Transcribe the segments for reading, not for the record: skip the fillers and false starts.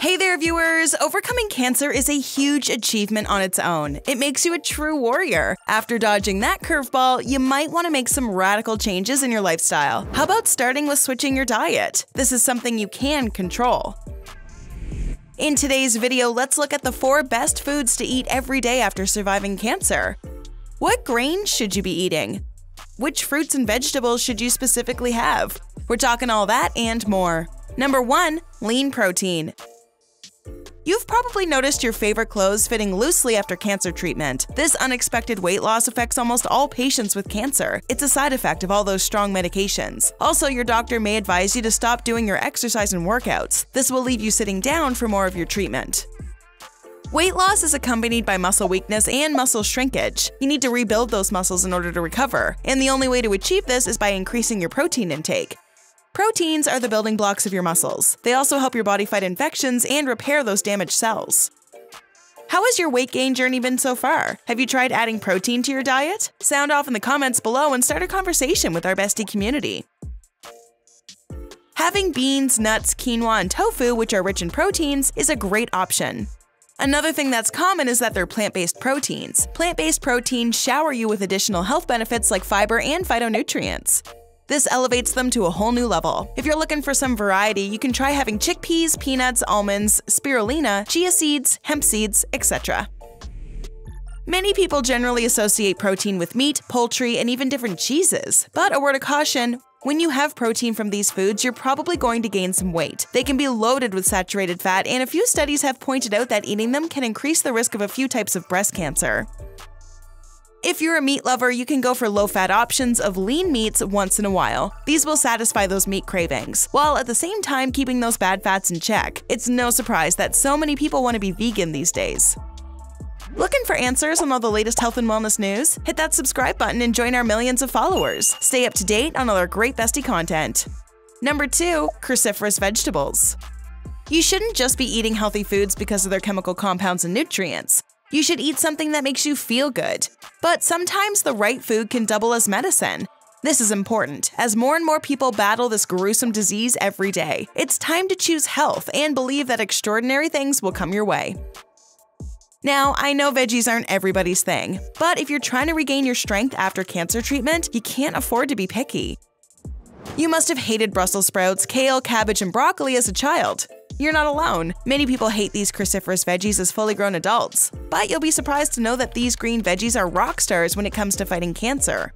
Hey there, viewers! Overcoming cancer is a huge achievement on its own. It makes you a true warrior. After dodging that curveball, you might want to make some radical changes in your lifestyle. How about starting with switching your diet? This is something you can control. In today's video, let's look at the 4 best foods to eat every day after surviving cancer. What grains should you be eating? Which fruits and vegetables should you specifically have? We're talking all that and more. Number 1. Lean protein. You've probably noticed your favorite clothes fitting loosely after cancer treatment. This unexpected weight loss affects almost all patients with cancer. It's a side effect of all those strong medications. Also, your doctor may advise you to stop doing your exercise and workouts. This will leave you sitting down for more of your treatment. Weight loss is accompanied by muscle weakness and muscle shrinkage. You need to rebuild those muscles in order to recover, and the only way to achieve this is by increasing your protein intake. Proteins are the building blocks of your muscles. They also help your body fight infections and repair those damaged cells. How has your weight gain journey been so far? Have you tried adding protein to your diet? Sound off in the comments below and start a conversation with our Bestie community. Having beans, nuts, quinoa, and tofu, which are rich in proteins, is a great option. Another thing that's common is that they're plant-based proteins. Plant-based proteins shower you with additional health benefits like fiber and phytonutrients. This elevates them to a whole new level. If you're looking for some variety, you can try having chickpeas, peanuts, almonds, spirulina, chia seeds, hemp seeds, etc. Many people generally associate protein with meat, poultry, and even different cheeses. But a word of caution, when you have protein from these foods, you're probably going to gain some weight. They can be loaded with saturated fat, and a few studies have pointed out that eating them can increase the risk of a few types of breast cancer. If you're a meat lover, you can go for low-fat options of lean meats once in a while. These will satisfy those meat cravings, while at the same time keeping those bad fats in check. It's no surprise that so many people want to be vegan these days. Looking for answers on all the latest health and wellness news? Hit that subscribe button and join our millions of followers. Stay up to date on all our great Bestie content. Number 2. Cruciferous Vegetables. You shouldn't just be eating healthy foods because of their chemical compounds and nutrients. You should eat something that makes you feel good. But sometimes the right food can double as medicine. This is important, as more and more people battle this gruesome disease every day. It's time to choose health and believe that extraordinary things will come your way. Now, I know veggies aren't everybody's thing, but if you're trying to regain your strength after cancer treatment, you can't afford to be picky. You must have hated Brussels sprouts, kale, cabbage, and broccoli as a child. You're not alone. Many people hate these cruciferous veggies as fully grown adults, but you'll be surprised to know that these green veggies are rock stars when it comes to fighting cancer.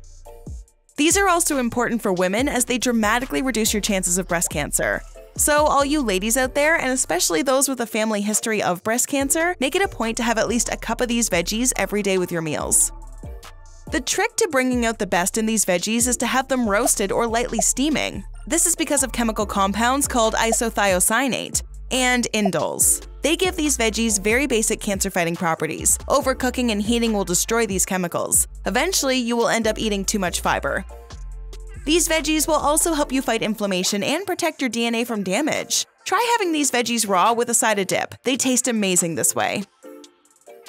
These are also important for women as they dramatically reduce your chances of breast cancer. So all you ladies out there, and especially those with a family history of breast cancer, make it a point to have at least a cup of these veggies every day with your meals. The trick to bringing out the best in these veggies is to have them roasted or lightly steaming. This is because of chemical compounds called isothiocyanate and indoles. They give these veggies very basic cancer-fighting properties. Overcooking and heating will destroy these chemicals. Eventually, you will end up eating too much fiber. These veggies will also help you fight inflammation and protect your DNA from damage. Try having these veggies raw with a side of dip. They taste amazing this way.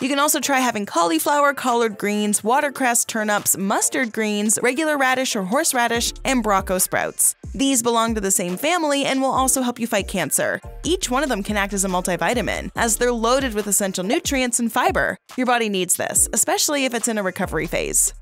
You can also try having cauliflower, collard greens, watercress, turnips, mustard greens, regular radish or horseradish, and Brussels sprouts. These belong to the same family and will also help you fight cancer. Each one of them can act as a multivitamin, as they're loaded with essential nutrients and fiber. Your body needs this, especially if it's in a recovery phase.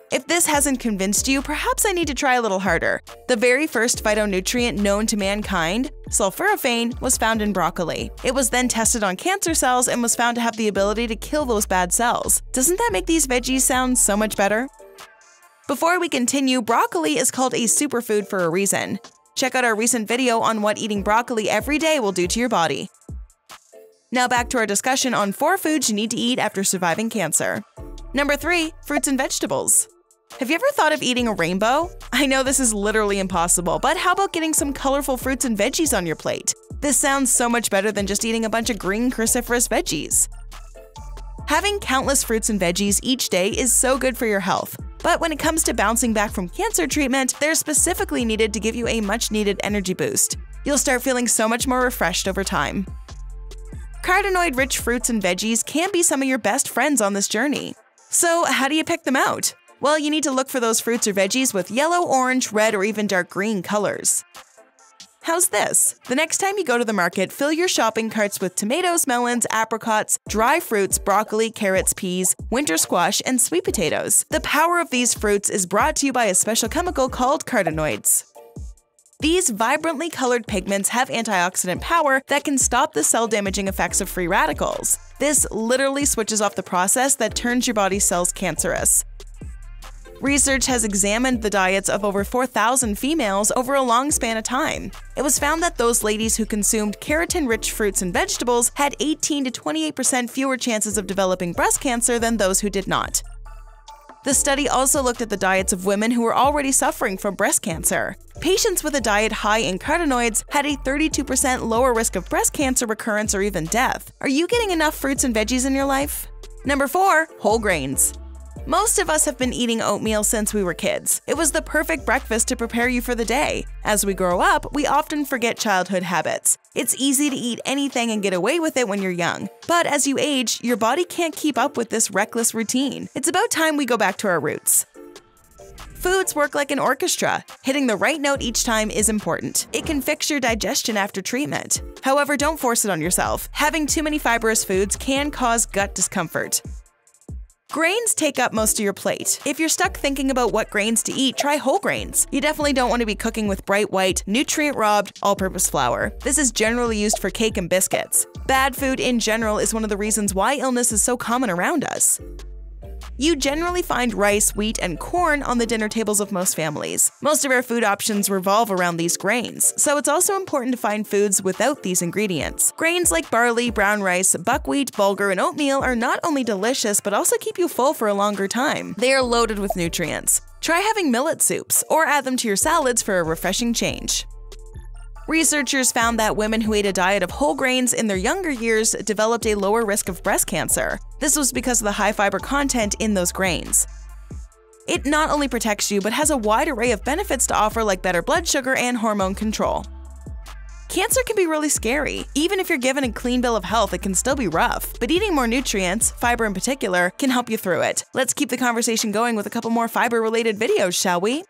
If this hasn't convinced you, perhaps I need to try a little harder. The very first phytonutrient known to mankind, sulforaphane, was found in broccoli. It was then tested on cancer cells and was found to have the ability to kill those bad cells. Doesn't that make these veggies sound so much better? Before we continue, broccoli is called a superfood for a reason. Check out our recent video on what eating broccoli every day will do to your body. Now back to our discussion on 4 foods you need to eat after surviving cancer. Number 3. Fruits and vegetables. Have you ever thought of eating a rainbow? I know this is literally impossible, but how about getting some colorful fruits and veggies on your plate? This sounds so much better than just eating a bunch of green cruciferous veggies. Having countless fruits and veggies each day is so good for your health, but when it comes to bouncing back from cancer treatment, they're specifically needed to give you a much-needed energy boost. You'll start feeling so much more refreshed over time. Carotenoid-rich fruits and veggies can be some of your best friends on this journey. So how do you pick them out? Well, you need to look for those fruits or veggies with yellow, orange, red, or even dark green colors. How's this? The next time you go to the market, fill your shopping carts with tomatoes, melons, apricots, dry fruits, broccoli, carrots, peas, winter squash, and sweet potatoes. The power of these fruits is brought to you by a special chemical called carotenoids. These vibrantly colored pigments have antioxidant power that can stop the cell-damaging effects of free radicals. This literally switches off the process that turns your body's cells cancerous. Research has examined the diets of over 4,000 females over a long span of time. It was found that those ladies who consumed keratin-rich fruits and vegetables had 18 to 28% fewer chances of developing breast cancer than those who did not. The study also looked at the diets of women who were already suffering from breast cancer. Patients with a diet high in carotenoids had a 32% lower risk of breast cancer recurrence or even death. Are you getting enough fruits and veggies in your life? Number 4. Whole grains. Most of us have been eating oatmeal since we were kids. It was the perfect breakfast to prepare you for the day. As we grow up, we often forget childhood habits. It's easy to eat anything and get away with it when you're young. But as you age, your body can't keep up with this reckless routine. It's about time we go back to our roots. Foods work like an orchestra. Hitting the right note each time is important. It can fix your digestion after treatment. However, don't force it on yourself. Having too many fibrous foods can cause gut discomfort. Grains take up most of your plate. If you're stuck thinking about what grains to eat, try whole grains. You definitely don't want to be cooking with bright white, nutrient-robbed, all-purpose flour. This is generally used for cake and biscuits. Bad food in general is one of the reasons why illness is so common around us. You generally find rice, wheat, and corn on the dinner tables of most families. Most of our food options revolve around these grains, so it's also important to find foods without these ingredients. Grains like barley, brown rice, buckwheat, bulgur, and oatmeal are not only delicious but also keep you full for a longer time. They are loaded with nutrients. Try having millet soups, or add them to your salads for a refreshing change. Researchers found that women who ate a diet of whole grains in their younger years developed a lower risk of breast cancer. This was because of the high fiber content in those grains. It not only protects you, but has a wide array of benefits to offer, like better blood sugar and hormone control. Cancer can be really scary. Even if you're given a clean bill of health, it can still be rough. But eating more nutrients, fiber in particular, can help you through it. Let's keep the conversation going with a couple more fiber-related videos, shall we?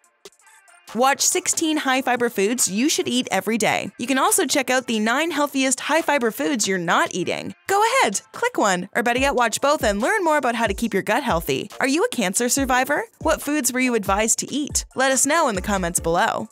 Watch 16 high-fiber foods you should eat every day. You can also check out the 9 healthiest high-fiber foods you're not eating. Go ahead, click one, or better yet, watch both and learn more about how to keep your gut healthy. Are you a cancer survivor? What foods were you advised to eat? Let us know in the comments below.